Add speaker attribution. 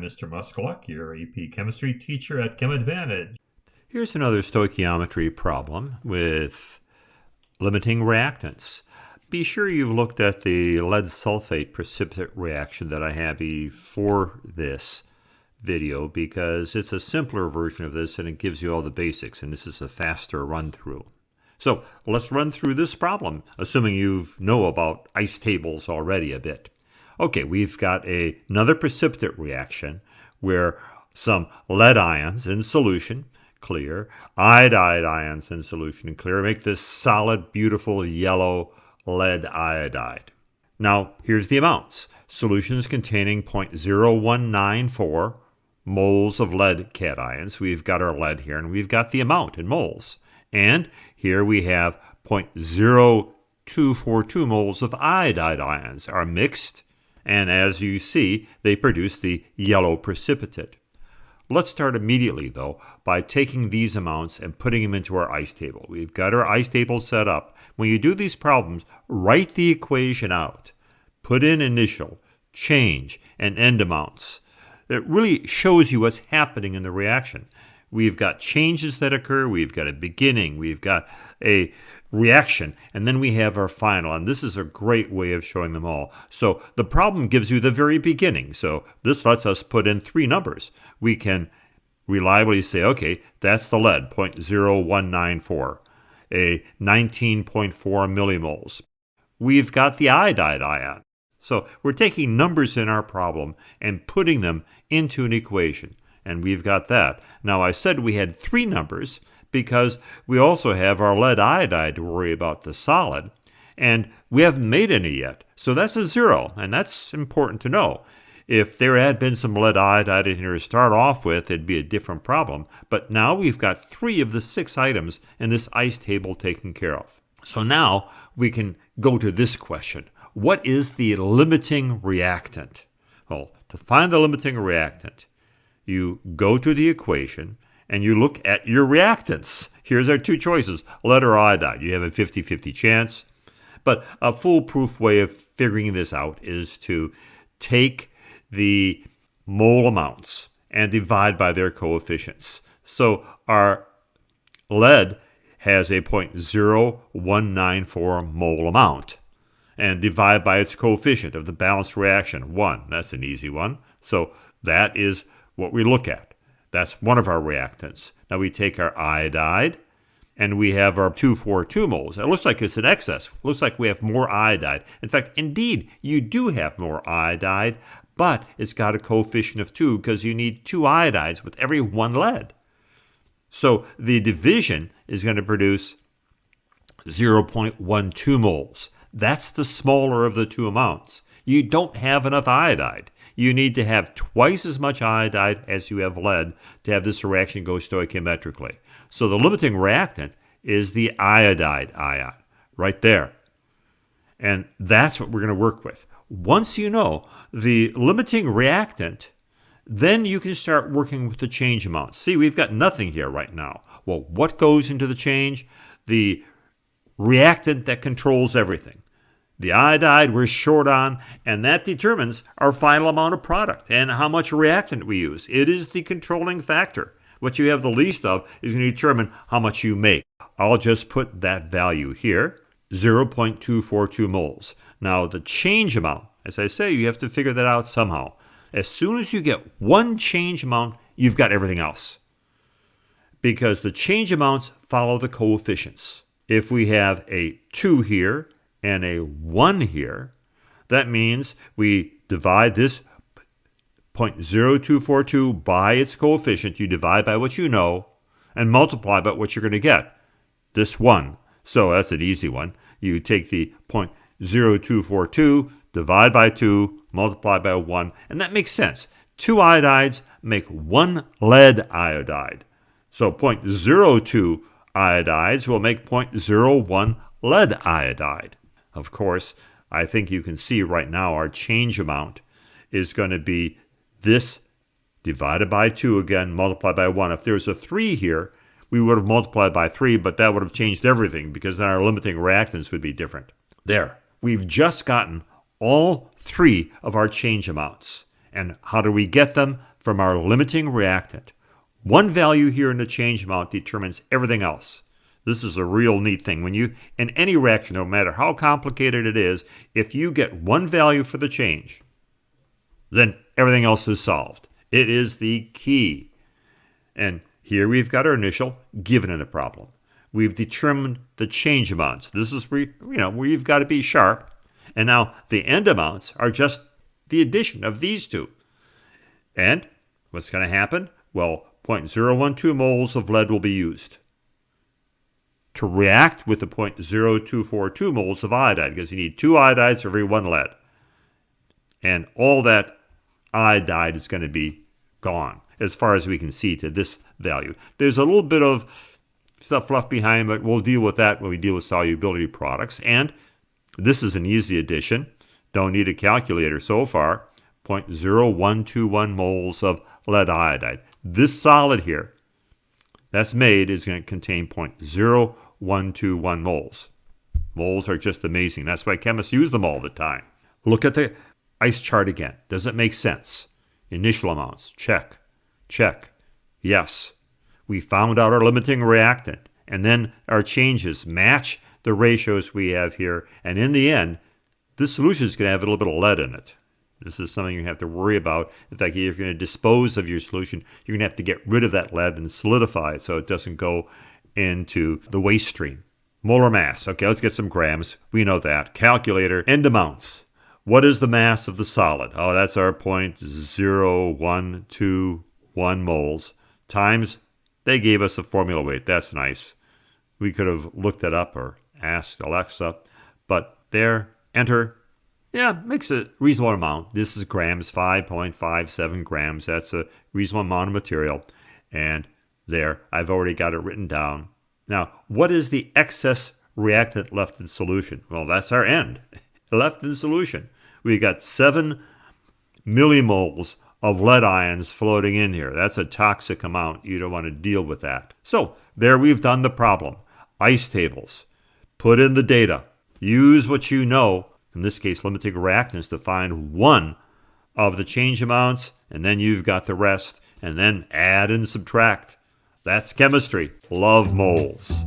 Speaker 1: I'm Mr. Muskeluk, your AP Chemistry teacher at ChemAdvantage.
Speaker 2: Here's another stoichiometry problem with limiting reactants. Be sure you've looked at the lead sulfate precipitate reaction that I have before this video, because it's a simpler version of this and it gives you all the basics, and this is a faster run through. So let's run through this problem, assuming you know about ice tables already a bit. Okay, we've got another precipitate reaction where some lead ions in solution, clear, iodide ions in solution and clear, make this solid, beautiful yellow lead iodide. Now, here's the amounts. Solutions containing 0.0194 moles of lead cations. We've got our lead here, and we've got the amount in moles. And here we have 0.0242 moles of iodide ions are mixed, and as you see, they produce the yellow precipitate. Let's start immediately, though, by taking these amounts and putting them into our ice table. We've got our ice table set up. When you do these problems, write the equation out. Put in initial, change, and end amounts. It really shows you what's happening in the reaction. We've got changes that occur, we've got a beginning, we've got a reaction, and then we have our final. And this is a great way of showing them all. So the problem gives you the very beginning. So this lets us put in three numbers. We can reliably say, okay, that's the lead, 0.0194, a 19.4 millimoles. We've got the iodide ion. So we're taking numbers in our problem and putting them into an equation. And we've got that. Now, I said we had three numbers because we also have our lead iodide to worry about, the solid, and we haven't made any yet. So that's a 0, and that's important to know. If there had been some lead iodide in here to start off with, it'd be a different problem. But now we've got 3 of the 6 items in this ice table taken care of. So now we can go to this question. What is the limiting reactant? Well, to find the limiting reactant, you go to the equation and you look at your reactants. Here's our 2 choices, lead or iodide. You have a 50-50 chance. But a foolproof way of figuring this out is to take the mole amounts and divide by their coefficients. So our lead has a 0.0194 mole amount, and divide by its coefficient of the balanced reaction, 1. That's an easy one. So that is what we look at. That's one of our reactants. Now we take our iodide, and we have our 242 moles. It looks like it's an excess. It looks like we have more iodide. In fact, indeed, you do have more iodide, but it's got a coefficient of 2 because you need 2 iodides with every 1 lead. So the division is going to produce 0.12 moles. That's the smaller of the 2 amounts. You don't have enough iodide. You need to have twice as much iodide as you have lead to have this reaction go stoichiometrically. So the limiting reactant is the iodide ion, right there. And that's what we're going to work with. Once you know the limiting reactant, then you can start working with the change amounts. See, we've got nothing here right now. Well, what goes into the change? The reactant that controls everything. The iodide we're short on, and that determines our final amount of product and how much reactant we use. It is the controlling factor. What you have the least of is going to determine how much you make. I'll just put that value here, 0.242 moles. Now, the change amount, as I say, you have to figure that out somehow. As soon as you get one change amount, you've got everything else, because the change amounts follow the coefficients. If we have a 2 here and a 1 here, that means we divide this 0.0242 by its coefficient. You divide by what you know and multiply by what you're going to get, this 1. So that's an easy one. You take the 0.0242, divide by 2, multiply by 1, and that makes sense. 2 iodides make 1 lead iodide. So 0.02 iodides will make 0.01 lead iodide. Of course, I think you can see right now our change amount is going to be this divided by 2 again, multiplied by 1. If there's a 3 here, we would have multiplied by 3, but that would have changed everything because then our limiting reactants would be different. There. We've just gotten all 3 of our change amounts. And how do we get them? from our limiting reactant. One value here in the change amount determines everything else. This is a real neat thing. When you, in any reaction, no matter how complicated it is, if you get one value for the change, then everything else is solved. It is the key. And here we've got our initial given in a problem. We've determined the change amounts. This is where, where you've got to be sharp. And now the end amounts are just the addition of these two. And what's going to happen? Well, 0.012 moles of lead will be used to react with the 0.0242 moles of iodide, because you need 2 iodides for every 1 lead. And all that iodide is going to be gone, as far as we can see, to this value. There's a little bit of stuff left behind, but we'll deal with that when we deal with solubility products. And this is an easy addition. Don't need a calculator so far. 0.0121 moles of lead iodide. This solid here that's made is going to contain 0.0121 moles. Moles are just amazing. That's why chemists use them all the time. Look at the ice chart again. Does it make sense? Initial amounts, check, check, yes. We found out our limiting reactant, and then our changes match the ratios we have here, and in the end, this solution is going to have a little bit of lead in it. This is something you have to worry about. In fact, if you're going to dispose of your solution, you're going to have to get rid of that lead and solidify it so it doesn't go into the waste stream. Molar mass. Okay, let's get some grams. We know that. Calculator. End amounts. What is the mass of the solid? Oh, that's our 0.0121 moles times, they gave us a formula weight. That's nice. We could have looked that up or asked Alexa, but there, enter. Yeah, makes a reasonable amount. This is grams, 5.57 grams. That's a reasonable amount of material. And there, I've already got it written down. Now, what is the excess reactant left in solution? Well, that's our end. Left in solution. We got 7 millimoles of lead ions floating in here. That's a toxic amount. You don't want to deal with that. So, there we've done the problem. Ice tables. Put in the data. Use what you know, in this case limiting reactants, to find one of the change amounts, and then you've got the rest, and then add and subtract. That's chemistry. Love moles.